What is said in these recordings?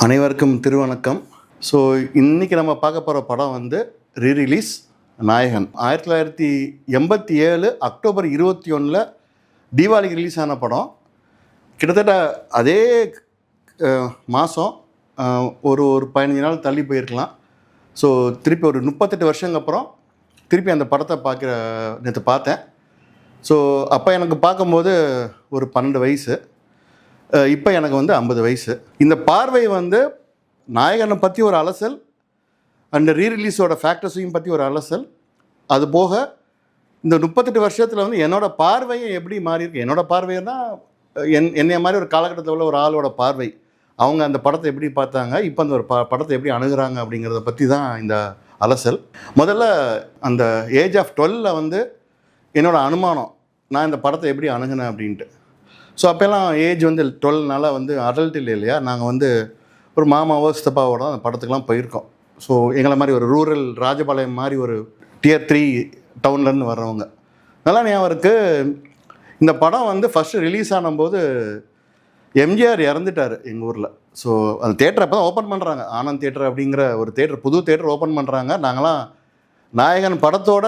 அனைவருக்கும் திருவணக்கம். ஸோ இன்றைக்கி நம்ம பார்க்க போகிற படம் வந்து ரீரிலீஸ் நாயகன். 1987 அக்டோபர் 21 தீபாவளிக்கு ரிலீஸ் ஆன படம். கிட்டத்தட்ட அதே மாதம் ஒரு 15 நாள் தள்ளி போயிருக்கலாம். ஸோ திருப்பி ஒரு 38 வருஷங்க அப்புறம் திருப்பி அந்த படத்தை நேற்று பார்த்தேன். ஸோ அப்போ எனக்கு பார்க்கும்போது ஒரு 12 வயசு, இப்போ எனக்கு வந்து 50 வயசு. இந்த பார்வை வந்து நாயகனை பற்றி ஒரு அலசல், அந்த ரீரிலீஸோட ஃபேக்டர்ஸையும் பற்றி ஒரு அலசல், அது போக இந்த 38 வருஷத்தில் வந்து என்னோடய பார்வையை எப்படி மாறியிருக்கு. என்னோடய பார்வைன்னா என்னைய மாதிரி ஒரு காலகட்டத்தில் உள்ள ஒரு ஆளோட பார்வை, அவங்க அந்த படத்தை எப்படி பார்த்தாங்க, இப்போ அந்த ஒரு படத்தை எப்படி அணுகுறாங்க அப்படிங்கிறத பற்றி தான் இந்த அலசல். முதல்ல அந்த ஏஜ் ஆஃப் 12 வந்து என்னோடய அனுமானம், நான் இந்த படத்தை எப்படி அணுகினேன் அப்படின்ட்டு. ஸோ அப்போல்லாம் ஏஜ் வந்து 12 வந்து அடல்ட் இல்லையா, நாங்கள் வந்து ஒரு மாமாவோ சித்தப்பாவோட அந்த படத்துக்கெலாம் போயிருக்கோம். ஸோ எங்களை மாதிரி ஒரு ரூரல் ராஜபாளையம் மாதிரி ஒரு Tier 3 டவுன்லேருந்து வர்றவங்க நல்லா ஞாபகம் இருக்குது. இந்த படம் வந்து ஃபஸ்ட்டு ரிலீஸ் ஆனும்போது எம்ஜிஆர் இறந்துட்டார் எங்கள் ஊரில். ஸோ அந்த தேட்டரை அப்போ தான் ஓப்பன் பண்ணுறாங்க, ஆனந்த் தேட்டர் அப்படிங்கிற ஒரு தேட்டர், புது தேட்டர் ஓப்பன் பண்ணுறாங்க. நாங்களாம் நாயகன் படத்தோட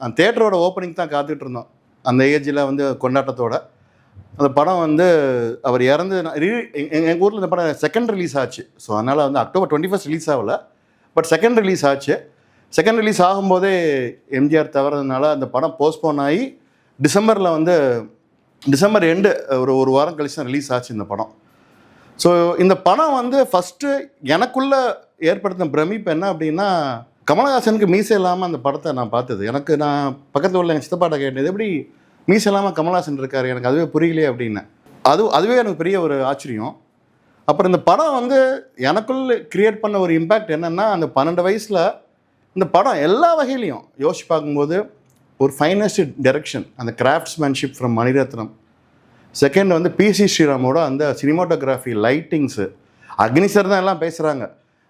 அந்த தேட்டரோட ஓப்பனிங் தான் காத்துக்கிட்டு இருந்தோம், அந்த ஏஜில் வந்து கொண்டாட்டத்தோட. அந்த படம் வந்து அவர் இறந்து எங்கள் ஊரில் இந்த படம் செகண்ட் ரிலீஸ் ஆச்சு. ஸோ அதனால் வந்து அக்டோபர் 21 ரிலீஸ் ஆகலை, பட் செகண்ட் ரிலீஸ் ஆச்சு. செகண்ட் ரிலீஸ் ஆகும்போதே எம்ஜிஆர் தவறதுனால அந்த படம் போஸ்ட்போன் ஆகி டிசம்பர் எண்டு ஒரு வாரம் கழிச்சு தான் ரிலீஸ் ஆச்சு இந்த படம். ஸோ இந்த படம் வந்து ஃபஸ்ட்டு எனக்குள்ளே ஏற்படுத்தின பிரமிப்பு என்ன அப்படின்னா, கமலஹாசனுக்கு மீசை இல்லாமல் அந்த படத்தை நான் பார்த்தது. நான் பக்கத்தில் உள்ள எங்கள் சித்தப்பாட்ட கேட்டது, எப்படி மீசை இல்லாமல் கமலஹாசன் இருக்கார், எனக்கு அதுவே புரியலையே அப்படின்னு. அதுவே எனக்கு பெரிய ஒரு ஆச்சரியம். அப்புறம் இந்த படம் வந்து எனக்குள்ள கிரியேட் பண்ண ஒரு இம்பேக்ட் என்னென்னா, அந்த 12 வயசில் இந்த படம் எல்லா வகையிலையும் யோசிச்சு பார்க்கும்போது ஒரு ஃபைனஸ்ட் டைரக்ஷன், அந்த கிராஃப்ட்ஸ்மேன்ஷிப் ஃப்ரம் மணிரத்னம். செகண்ட் வந்து PC ஸ்ரீராமோட அந்த சினிமாட்டோகிராஃபி, லைட்டிங்ஸு. அக்னி சார் தான் எல்லாம் பேசுகிறாங்க,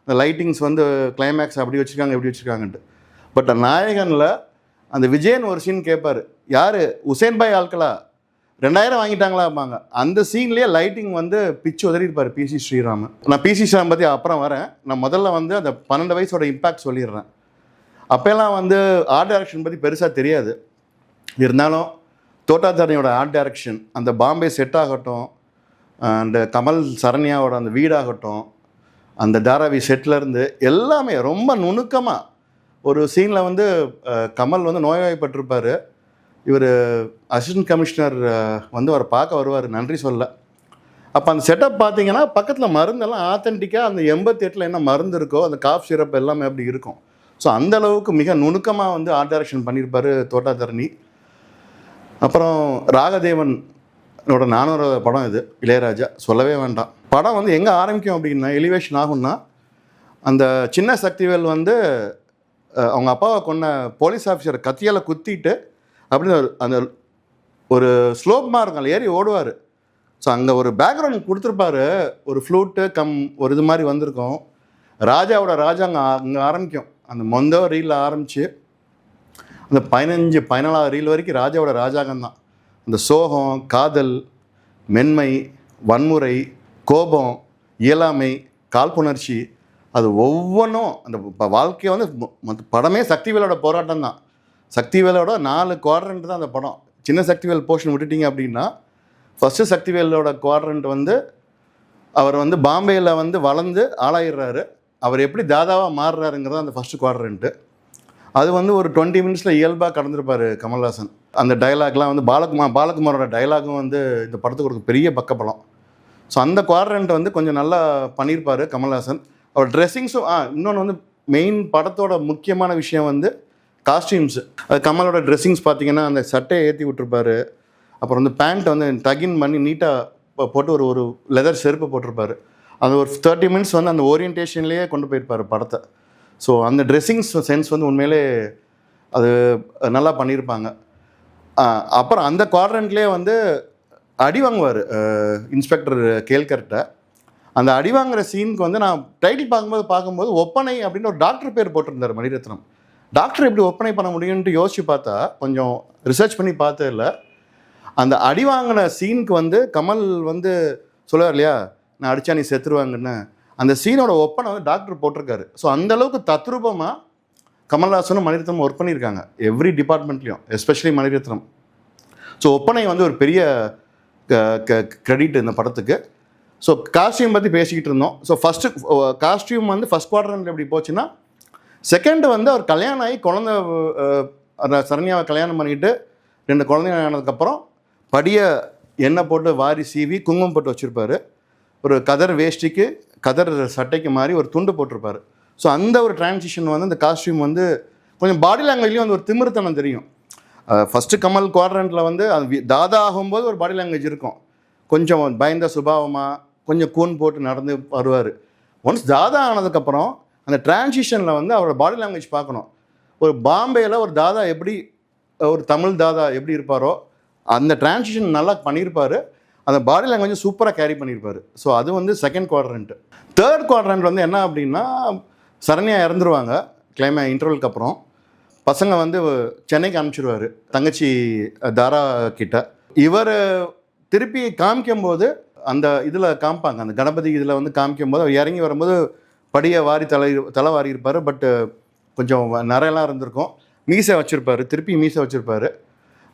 அந்த லைட்டிங்ஸ் வந்து கிளைமேக்ஸ் அப்படி வச்சுருக்காங்க இப்படி வச்சுருக்காங்கன்ட்டு. பட் நாயகனில் அந்த விஜயன் ஒரு சீன் கேட்பார், யார் உசேன் பாய் ஆட்களா 2000 வாங்கிட்டாங்களாப்பாங்க. அந்த சீன்லேயே லைட்டிங் வந்து பிச்சு உதறியிருப்பார் PC ஸ்ரீராம். நான் PC ஸ்ரீராம் பற்றி அப்புறம் வரேன். நான் முதல்ல வந்து அந்த 12 வயசோட இம்பேக்ட் சொல்லிடுறேன். அப்போல்லாம் வந்து ஆர்ட் டைரக்ஷன் பற்றி பெருசாக தெரியாது. இருந்தாலும் தோட்டாச்சாரியோட ஆர்ட் டைரக்ஷன், அந்த பாம்பே செட் ஆகட்டும், அந்த கமல் சரண்யாவோட அந்த வீடாகட்டும், அந்த தாராவி செட்லேருந்து எல்லாமே ரொம்ப நுணுக்கமாக. ஒரு சீனில் வந்து கமல் வந்து நோய்வாய்ப்பட்டிருப்பார். இவர் அசிஸ்டன்ட் கமிஷனர் வந்து அவரை பார்க்க வருவார், நன்றி சொல்ல. அப்போ அந்த செட்டப் பார்த்தீங்கன்னா பக்கத்தில் மருந்தெல்லாம் ஆத்தென்டிக்காக அந்த 88 என்ன மருந்து இருக்கோ அந்த காஃப் சிரப் எல்லாமே அப்படி இருக்கும். ஸோ அந்தளவுக்கு மிக நுணுக்கமாக வந்து ஆர்ட் டைரக்ஷன் பண்ணியிருப்பார் தோட்டாதரணி. அப்புறம் ராகதேவனோட 400 படம் இது, இளையராஜா சொல்லவே வேண்டாம். படம் வந்து எங்கே ஆரம்பிக்கும் அப்படின்னா, எலிவேஷன் ஆகும்னா, அந்த சின்ன சக்திவேல் வந்து அவங்க அப்பாவை கொண்ட போலீஸ் ஆஃபீஸர் கத்தியால் குத்திட்டு அப்படின்னு அந்த ஒரு ஸ்லோப்மாக இருக்கும், அதில் ஏறி ஓடுவார். ஸோ அங்கே ஒரு பேக்ரவுண்ட் கொடுத்துருப்பாரு, ஒரு ஃப்ளூட்டு ஒரு இது மாதிரி வந்திருக்கும். ராஜாவோட ராஜா அங்கே ஆரம்பிக்கும். அந்த ரீலில் ஆரம்பித்து அந்த 14வது ரீல் வரைக்கும் ராஜாவோட ராஜாங்கம்தான். அந்த சோகம், காதல், மென்மை, வன்முறை, கோபம், இயலாமை, காழ்ப்புணர்ச்சி, அது ஒவ்வொன்றும் அந்த வாழ்க்கையை வந்து படமே சக்திவேலோட போராட்டம் தான். சக்திவேலோட 4 குவாட்ரண்ட் தான் அந்த படம். சின்ன சக்திவேல் போர்ஷன் விட்டுட்டிங்க அப்படின்னா, ஃபஸ்ட்டு சக்திவேலோட குவாட்ரண்ட் வந்து அவர் வந்து பாம்பேயில் வந்து வளர்ந்து ஆளாயிடுறாரு, அவர் எப்படி தாதாவாக மாறுறாருங்கிறது அந்த ஃபஸ்ட்டு குவாட்ரண்ட்டு. அது வந்து ஒரு 20 மினிட்ஸில் இயல்பாக கடந்திருப்பார் கமல்ஹாசன். அந்த டைலாக்லாம் வந்து பாலகுமாரோட டைலாகும் வந்து இந்த படத்துக்கு ஒரு பெரிய பக்கப்படம். ஸோ அந்த குவாட்ரண்ட் வந்து கொஞ்சம் நல்லா பண்ணியிருப்பார் கமல்ஹாசன். அவர் ட்ரெஸ்ஸிங்ஸும் இன்னொன்று வந்து மெயின் படத்தோட முக்கியமான விஷயம் வந்து காஸ்டியூம்ஸு. அது கமலோட ட்ரெஸ்ஸிங்ஸ் பார்த்தீங்கன்னா, அந்த சட்டையை ஏற்றி விட்டுருப்பார். அப்புறம் வந்து பேண்ட்டை வந்து டகின் பண்ணி நீட்டாக போட்டு ஒரு லெதர் செருப்பு போட்டிருப்பார். அந்த ஒரு 30 மினிட்ஸ் வந்து அந்த ஓரியன்டேஷன்லேயே கொண்டு போயிருப்பார் படத்தை. ஸோ அந்த ட்ரெஸ்ஸிங்ஸ் சென்ஸ் வந்து உண்மையிலே அது நல்லா பண்ணியிருப்பாங்க. அப்புறம் அந்த குவாட்ரண்ட்லேயே வந்து அடி வாங்குவார் இன்ஸ்பெக்டர் கேல்கர்கிட்ட. அந்த அடி வாங்குகிற சீனுக்கு வந்து நான் டைட்டில் பார்க்கும்போது ஒப்பனை அப்படின்னு ஒரு டாக்டர் பேர் போட்டிருந்தார் மணிரத்னம். டாக்டர் எப்படி ஒப்பனை பண்ண முடியும்ன்ட்டு யோசிச்சு பார்த்தா, கொஞ்சம் ரிசர்ச் பண்ணி பார்த்ததில்ல, அந்த அடி வாங்கின சீனுக்கு வந்து கமல் வந்து சொல்லுவார் இல்லையா, நான் அடித்தா நீ செத்துருவாங்கன்னு, அந்த சீனோட ஒப்பனை வந்து டாக்டர் போட்டிருக்காரு. ஸோ அந்தளவுக்கு தத்ரூபமாக கமல்ஹாசனும் மணிரத்னம் ஒர்க் பண்ணியிருக்காங்க எவ்ரி டிபார்ட்மெண்ட்லேயும், எஸ்பெஷலி மணிரத்னம். ஸோ ஒப்பனை வந்து ஒரு பெரிய கிரெடிட் இந்த படத்துக்கு. ஸோ காஸ்டியூம் பற்றி பேசிக்கிட்டு இருந்தோம். ஸோ ஃபஸ்ட்டு காஸ்டியூம் வந்து ஃபஸ்ட் குவார்டரில் எப்படி போச்சுன்னா, செகண்டு வந்து அவர் கல்யாணம் ஆகி குழந்த சரண்யாவை கல்யாணம் பண்ணிக்கிட்டு 2 குழந்தைங்க ஆனதுக்கப்புறம் படியை எண்ணெய் போட்டு வாரி சீவி குங்குமம் போட்டு வச்சுருப்பார். ஒரு கதர் வேஷ்டிக்கு கதர் சட்டைக்கு மாதிரி ஒரு துண்டு போட்டிருப்பார். ஸோ அந்த ஒரு டிரான்சிஷன் வந்து அந்த காஸ்டியூம் வந்து கொஞ்சம் பாடி லாங்குவேஜ்லேயும் வந்து ஒரு திமிர்த்தனம் தெரியும். ஃபஸ்ட்டு கமல் குவாட்ரண்ட்டில் வந்து அது தாதா ஆகும்போது ஒரு பாடி லாங்குவேஜ் இருக்கும், கொஞ்சம் பயந்த சுபாவமாக கொஞ்சம் கூன் போட்டு நடந்து வருவார். ஒன்ஸ் தாதா ஆனதுக்கப்புறம் அந்த டிரான்சிஷனில் வந்து அவரோட பாடி லாங்குவேஜ் பார்க்கணும். ஒரு பாம்பேயில் ஒரு தாதா எப்படி, ஒரு தமிழ் தாதா எப்படி இருப்பாரோ அந்த டிரான்சிஷன் நல்லா பண்ணியிருப்பார். அந்த பாடி லாங்குவேஜ் சூப்பராக கேரி பண்ணியிருப்பார். ஸோ அது வந்து செகண்ட் குவாட்ரண்ட்டு. தேர்ட் குவாட்ரண்ட் வந்து என்ன அப்படின்னா, சரண்யா இறந்துருவாங்க இன்டர்வலுக்கு அப்புறம். பசங்க வந்து சென்னைக்கு அனுப்பிச்சிடுவார் தங்கச்சி தாரா கிட்ட. இவர் திருப்பி காமிக்கும்போது அந்த இதில் காமிப்பாங்க, அந்த கணபதி இதில் வந்து காமிக்கும்போது அவர் இறங்கி வரும்போது படியை வாரி தலை வாரி இருப்பார். பட்டு கொஞ்சம் நிறையெல்லாம் இருந்திருக்கும். மீசை வச்சுருப்பார், திருப்பி மீசை வச்சுருப்பார்.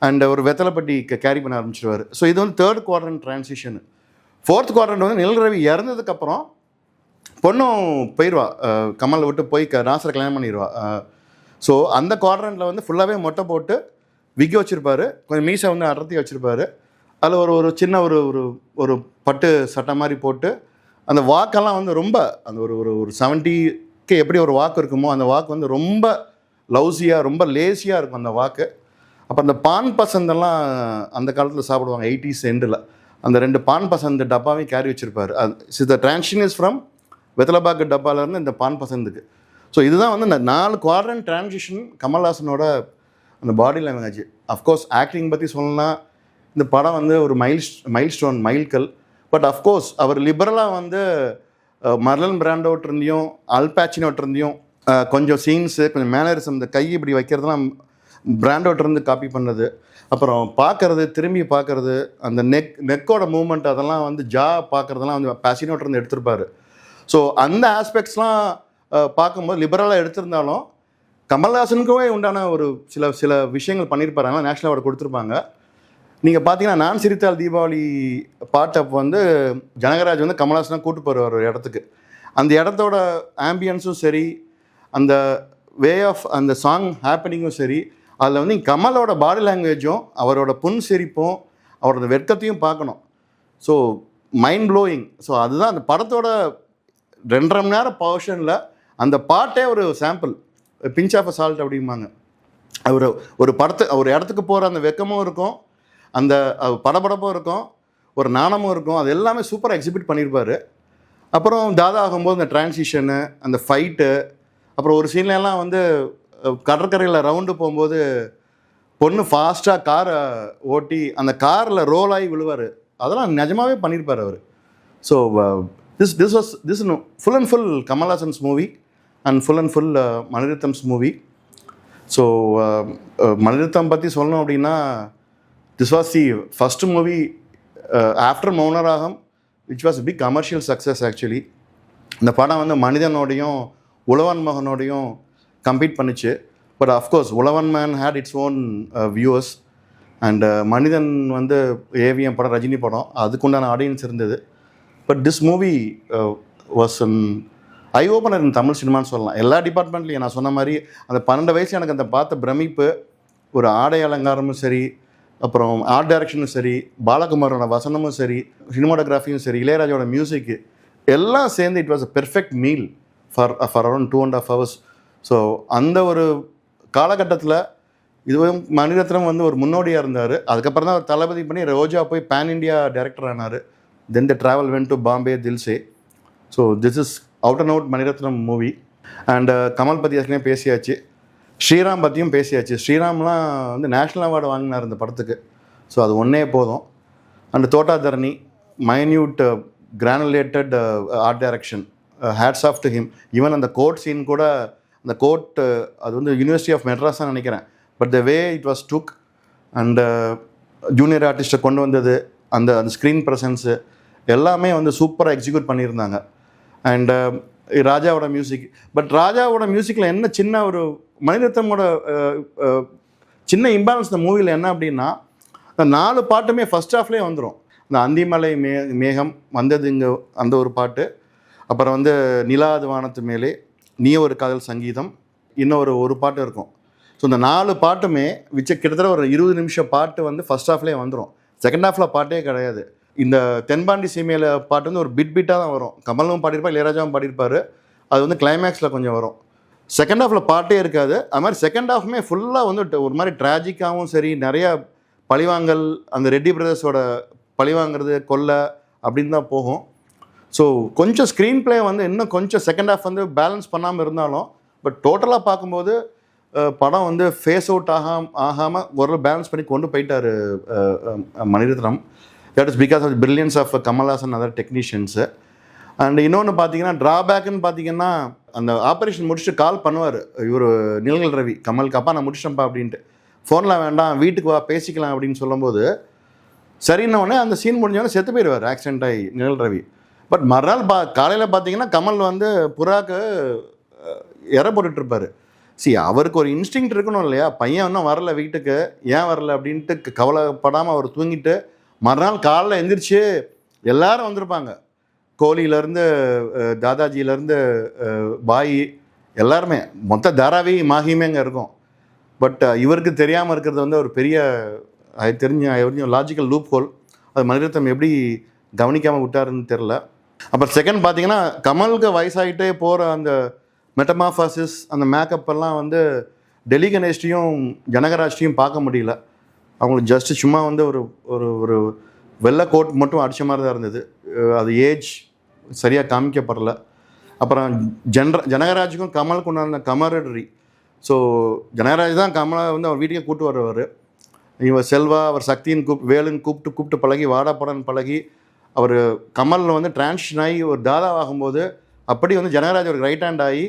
அண்ட் ஒரு வெத்தலைப்பட்டி கேரி பண்ண ஆரம்பிச்சிடுவார். ஸோ இது வந்து தேர்ட் குவாட்ரண்ட் டிரான்சிஷனு. ஃபோர்த் குவாட்ரண்ட் வந்து நிழல் ரவி இறந்ததுக்கப்புறம் பொண்ணும் போயிடுவா, கமலை விட்டு போய் நாசரை கல்யாணம் பண்ணிடுவா. ஸோ அந்த குவாட்ரண்ட்டில் வந்து ஃபுல்லாகவே மொட்டை போட்டு விக்கி வச்சுருப்பார், கொஞ்சம் மீசை வந்து அடர்த்தி வச்சுருப்பார். அதில் ஒரு சின்ன ஒரு பட்டு சட்டை மாதிரி போட்டு அந்த வாக்கெல்லாம் வந்து ரொம்ப அந்த ஒரு 70க்கு எப்படி ஒரு வாக்கு இருக்குமோ அந்த வாக்கு வந்து ரொம்ப லவ்ஸியாக ரொம்ப லேசியாக இருக்கும் அந்த வாக்கு. அப்போ அந்த பான் பசந்தெல்லாம் அந்த காலத்தில் சாப்பிடுவாங்க 80s எண்டில். அந்த 2 பான் பசந்த டப்பாவையும் கேரி வச்சுருப்பார். த டிரான்சிஷன் இஸ் ஃப்ரம் வெத்தலைபாக்கு டப்பாவிலேருந்து இந்த பான் பசந்துக்கு. ஸோ இதுதான் வந்து இந்த 4 குவாட்ரண்ட் டிரான்சிஷன் கமல்ஹாசனோட அந்த பாடி லாங்குவேஜ். அஃப்கோர்ஸ் ஆக்டிங் பற்றி சொல்லணும்னா இந்த படம் வந்து ஒரு மைல்ஸ்டோன் மைல்கல். பட் அஃப்கோர்ஸ் அவர் லிபரலாக வந்து மர்லன் பிராண்டோட்டிருந்தையும் அல்பாச்சினோட்டிருந்தையும் கொஞ்சம் சீன்ஸு கொஞ்சம் மேனரிசம், இந்த கை இப்படி வைக்கிறதுலாம் பிராண்டோட்டிருந்து காப்பி பண்ணது. அப்புறம் பார்க்குறது, திரும்பி பார்க்குறது, அந்த நெக்கோட மூமெண்ட் அதெல்லாம் வந்து பார்க்குறதெல்லாம் வந்து பாசினோட்டிருந்து எடுத்திருப்பார். ஸோ அந்த ஆஸ்பெக்ட்ஸ்லாம் பார்க்கும்போது லிபரலாக எடுத்திருந்தாலும் கமல்ஹாசனுக்குமே உண்டான ஒரு சில விஷயங்கள் பண்ணியிருப்பாரு. அதனால் நேஷ்னல் அவார்டு கொடுத்துருப்பாங்க. நீங்கள் பார்த்தீங்கன்னா நான் சிரித்தால் தீபாவளி பாட்டை வந்து ஜனகராஜ் வந்து கமல்ஹாசனாக கூட்டு போடுவார் ஒரு இடத்துக்கு. அந்த இடத்தோட ஆம்பியன்ஸும் சரி, அந்த வே ஆஃப் அந்த சாங் ஹேப்பனிங்கும் சரி, அதில் வந்து கமலோட பாடி லாங்குவேஜும் அவரோட புன் சிரிப்பும் அவரோட வெட்கத்தையும் பார்க்கணும். So mind blowing. ஸோ அதுதான் அந்த படத்தோட 2.5 மணி நேரம் போர்ஷனில் அந்த பாட்டே ஒரு sample, pinch of a salt அப்படிம்பாங்க. ஒரு ஒரு இடத்துக்கு போகிற அந்த வெக்கமும் இருக்கும், அந்த படபடப்பும் இருக்கும், ஒரு நாணமும் இருக்கும். அது எல்லாமே சூப்பராக எக்ஸிபிட் பண்ணியிருப்பார். அப்புறம் தாதா ஆகும்போது அந்த டிரான்சிஷனு, அந்த ஃபைட்டு, அப்புறம் ஒரு சீன்லாம் வந்து கடற்கரையில் ரவுண்டு போகும்போது பொண்ணு ஃபாஸ்ட்டாக காரை ஓட்டி அந்த காரில் ரோல் ஆகி விழுவார். அதெல்லாம் நிஜமாகவே பண்ணியிருப்பார் அவர். So this was full and full Kamalhassan's movie and full and full Maniratham's movie. So Mani Ratnam பற்றி சொல்லணும் அப்படின்னா, this was the first movie after Mouna Ragam which was a big commercial success actually. இந்த படம் வந்து மனிதனோடையும் உழவன் மகனோடையும் கம்பீட் பண்ணிச்சு. But of course Uzhavan man had its own viewers and Manithan வந்து ஏவிஎம் படம், ரஜினி படம், அதுக்குண்டான ஆடியன்ஸ் இருந்தது. But this movie was an eye opener in Tamil சினிமான்னு சொல்லலாம். எல்லா டிபார்ட்மெண்ட்லையும் நான் சொன்ன மாதிரி அந்த 12 வயசு எனக்கு அந்த பார்த்த பிரமிப்பு, ஒரு ஆடை அலங்காரமும் சரி, அப்புறம் ஆர்ட் டைரக்ஷனும் சரி, பாலகுமாரோட வசனமும் சரி, சினிமாட்டோகிராஃபியும் சரி, இளையராஜோட மியூசிக்கு எல்லாம் சேர்ந்து it was a perfect meal for around 2.5 hours. So அந்த ஒரு காலகட்டத்தில் இதுவும் மணிரத்னம் வந்து ஒரு முன்னோடியாக இருந்தார். அதுக்கப்புறம் தான் அவர் தளபதி பண்ணி ரோஜா போய் பேன் இண்டியா டைரக்டர் ஆனார். Then the travel went to Bombay, Dil Se. So this is out and out Mani Ratnam movie. And Kamal பற்றி ஏற்கனவே பேசியாச்சு, ஸ்ரீராம் பற்றியும் பேசியாச்சு. ஸ்ரீராம்லாம் வந்து நேஷ்னல் அவார்டு வாங்கினார் இந்த படத்துக்கு. ஸோ அது ஒன்றே போதும். And Thota Tharani minute granulated art direction, hats off to him. Even அந்த கோர்ட் சீன் கூட, அந்த கோர்ட் அது வந்து யூனிவர்சிட்டி ஆஃப் மெட்ராஸ் தான் நினைக்கிறேன். But the way it was took and junior ஆர்டிஸ்ட்டை கொண்டு வந்தது, அந்த ஸ்க்ரீன் ப்ரெசன்ஸு எல்லாமே வந்து சூப்பராக எக்ஸிக்யூட் பண்ணியிருந்தாங்க. அண்ட் ராஜாவோட மியூசிக். பட் ராஜாவோட மியூசிக்கில் என்ன சின்ன ஒரு மணிரத்னமோட சின்ன இம்பேலன்ஸ் இந்த மூவியில் என்ன அப்படின்னா, இந்த 4 பாட்டுமே ஃபஸ்ட் ஹாஃப்லேயே வந்துடும். இந்த அந்திமலை மேகம் வந்தது இங்கே அந்த ஒரு பாட்டு, அப்புறம் வந்து நிலாது வானத்து மேலே, நீ ஒரு காதல் சங்கீதம், இன்னும் ஒரு பாட்டு இருக்கும். ஸோ இந்த 4 பாட்டுமே கிட்டத்தட்ட ஒரு 20 நிமிஷம் பாட்டு வந்து ஃபஸ்ட் ஹாஃப்லேயே வந்துடும். செகண்ட் ஹாஃபில் பாட்டே கிடையாது. இந்த தென்பாண்டி சீமையில் பாட்டு வந்து ஒரு பிட்டாக தான் வரும். கமலும் பாடியிருப்பார், இளையராஜாவும் பாடியிருப்பார். அது வந்து கிளைமேக்ஸில் கொஞ்சம் வரும். செகண்ட் ஹாஃபில் பாட்டே இருக்காது. அது மாதிரி செகண்ட் ஹாஃப்மே ஃபுல்லாக வந்து ஒரு மாதிரி ட்ராஜிக்காகவும் சரி, நிறையா பழிவாங்கல், அந்த ரெட்டி பிரதர்ஸோட பழிவாங்கிறது கொல்லை அப்படின்னு தான் போகும். ஸோ கொஞ்சம் ஸ்க்ரீன் ப்ளே வந்து இன்னும் கொஞ்சம் செகண்ட் ஹாஃப் வந்து பேலன்ஸ் பண்ணாமல் இருந்தாலும், பட் டோட்டலாக பார்க்கும்போது படம் வந்து ஃபேஸ் அவுட் ஆகாமல் ஒரு பேலன்ஸ் பண்ணி கொண்டு போயிட்டார் Mani Ratnam. That is because of the brilliance of Kamal Haasan other technicians. And இன்னொன்று பார்த்தீங்கன்னா, ட்ராபேக்குன்னு பார்த்தீங்கன்னா, அந்த ஆப்ரேஷன் முடிச்சுட்டு கால் பண்ணுவார் இவர் நிழல் ரவி கமலுக்கு, அப்பா நான் முடிச்சிட்டேன்ப்பா அப்படின்ட்டு. ஃபோனில் வேண்டாம், வீட்டுக்கு வா பேசிக்கலாம் அப்படின்னு சொல்லும்போது, சரின்னொடனே அந்த சீன் முடிஞ்சோடனே செத்து போயிடுவார் ஆக்சிடென்ட் ஆகி நிழல் ரவி. பட் மறுநாள் காலையில் பார்த்தீங்கன்னா கமல் வந்து புறாக்கு இற போட்டுட்ருப்பார். அவருக்கு ஒரு இன்ஸ்டிங்க்ட் இருக்கணும் இல்லையா, பையன் இன்னும் வரல வீட்டுக்கு, ஏன் வரல அப்படின்ட்டு கவலைப்படாமல் அவர் தூங்கிட்டு மறுநாள் காலைல எந்திரிச்சு எல்லாரும் வந்திருப்பாங்க. கோலியிலேருந்து தாதாஜியிலேருந்து பாய் எல்லாருமே, மொத்த தாராவி மாகியுமே அங்கே இருக்கும். பட் இவருக்கு தெரியாமல் இருக்கிறது வந்து ஒரு பெரிய தெரிஞ்ச லாஜிக்கல் லூப் ஹோல். அது மணிரத்னம் எப்படி கவனிக்காமல் விட்டாருன்னு தெரில. அப்புறம் செகண்ட் பார்த்தீங்கன்னா, கமலுக்கு வயசாகிட்டே போகிற அந்த மெட்டமாஃபாசிஸ், அந்த மேக்கப் எல்லாம் வந்து டெல்லி கணேஷ்டையும் ஜனகராஜ்டையும் பார்க்க முடியல. அவங்களுக்கு ஜஸ்ட்டு சும்மா வந்து ஒரு ஒரு வெள்ளை கோட் மட்டும் அடித்த மாதிரி தான் இருந்தது. அது ஏஜ் சரியாக காமிக்கப்படலை. அப்புறம் ஜனகராஜுக்கும் கமலுக்கு உண்டான கமரடரி. ஸோ ஜனகராஜ் தான் கமலை வந்து அவர் வீட்டுக்கே கூப்பிட்டு வருவார். இவர் செல்வா, அவர் சக்தின்னு வேலுன்னு கூப்பிட்டு பழகி, வாடாப்படன்னு பழகி, அவர் கமலில் வந்து டிரான்ஸ்ஷன் ஆகி ஒரு தாதா ஆகும்போது அப்படி வந்து ஜனகராஜ் அவருக்கு ரைட் ஹேண்ட் ஆகி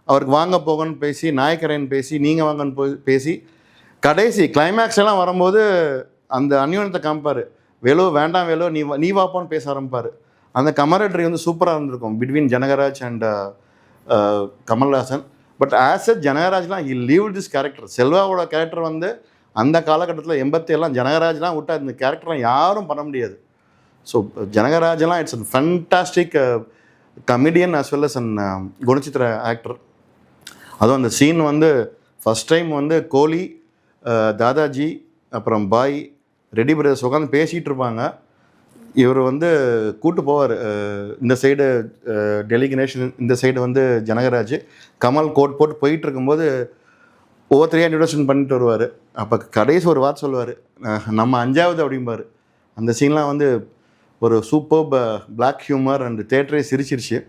அவருக்கு வாங்க போகன்னு பேசி, நாயக்கரேன்னு பேசி, நீங்கள் வாங்கன்னு பேசி, கடைசி கிளைமேக்ஸ் எல்லாம் வரும்போது அந்த அந்யோன்யத்தை காமிப்பார். வேலோ வேண்டாம் வேலோ நீ வாப்போன்னு பேச ஆரம்பிப்பார். அந்த கமரடரி வந்து சூப்பராக இருந்திருக்கும் between Janagaraj and Kamal Haasan. But as a ஜனகராஜ்லாம் ஹி லீவ் திஸ் கேரக்டர். செல்வாவோட கேரக்டர் வந்து அந்த காலகட்டத்தில் 87 ஜனகராஜ்லாம் விட்டால் இந்த கேரக்டர்லாம் யாரும் பண்ண முடியாது. ஸோ ஜனகராஜெல்லாம் it's a fantastic comedian as well as an குணச்சித்திர ஆக்டர். அதுவும் அந்த சீன் வந்து ஃபஸ்ட் டைம் வந்து கோலி, தாதாஜி, அப்புறம் பாய், ரெட்டி பிரதர்ஸ் உட்காந்து பேசிகிட்டு இருப்பாங்க. இவர் வந்து கூட்டு போவார் இந்த சைடு டெல்லி கணேஷ், இந்த சைடு வந்து ஜனகராஜ். கமல் கோட் போட்டு போயிட்டு இருக்கும்போது ஒவ்வொருத்தரையாக இன்ட்ரடக்ஷன் பண்ணிட்டு வருவார். அப்போ கடைசி ஒரு வார்த்தை சொல்லுவார், நம்ம 5வது அப்படிம்பார். அந்த சீன்லாம் வந்து ஒரு சூப்பர் பிளாக் ஹியூமர் அண்ட் தேட்டரே சிரிச்சிருச்சு.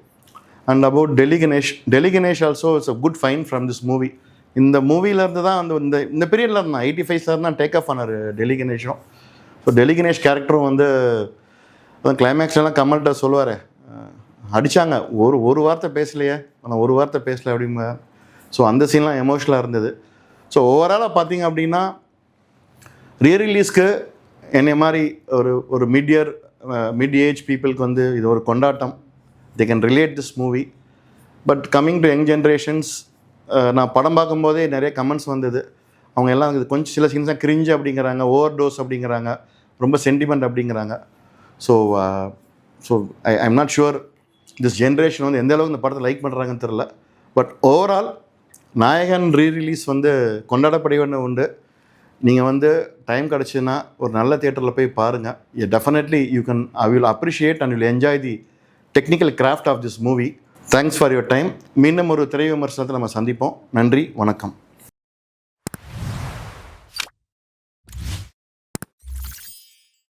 And about Delhi Ganesh also it's a good find from this movie. இந்த மூவிலேருந்து தான் வந்து இந்த பீரியடில் இருந்தான் 85 தான் டேக் ஆஃப் ஆனார் டெல்லி கணேஷும். ஸோ டெல்லி கணேஷ் கேரக்டரும் வந்து அதான் கிளைமேக்ஸ்லாம் கமல்கிட்ட சொல்லுவார், அடித்தாங்க ஒரு வார்த்தை பேசலையே, ஆனால் ஒரு வார்த்தை பேசலை அப்படிங்க. ஸோ அந்த சீன்லாம் எமோஷனலாக இருந்தது. ஸோ ஓவராலாக பார்த்தீங்க அப்படின்னா, ரீரிலீஸ்க்கு என்னை மாதிரி ஒரு மிட் ஏஜ் பீப்புளுக்கு வந்து இது ஒரு கொண்டாட்டம். They can relate this movie. But coming to young generations, நான் படம் பார்க்கும்போதே நிறைய கமெண்ட்ஸ் வந்தது. அவங்க எல்லாம் இது கொஞ்சம் சில சீன்ஸ் தான் கிரிஞ்சு அப்படிங்கிறாங்க, ஓவர் டோஸ் அப்படிங்கிறாங்க, ரொம்ப சென்டிமெண்ட் அப்படிங்கிறாங்க. So I am not sure this generation வந்து எந்த அளவுக்கு இந்த படத்தை லைக் பண்ணுறாங்கன்னு தெரில. பட் ஓவரால் நாயகன் ரீரிலீஸ் வந்து கொண்டாடப்பட உண்டு. நீங்கள் வந்து டைம் கிடச்சுன்னா ஒரு நல்ல தியேட்டரில் போய் பாருங்கள். Definitely I will appreciate and will enjoy the technical craft of this movie. Thanks for your time. மீண்டும் ஒரு திரை விமர்சனத்தை நம்ம சந்திப்போம். நன்றி, வணக்கம்.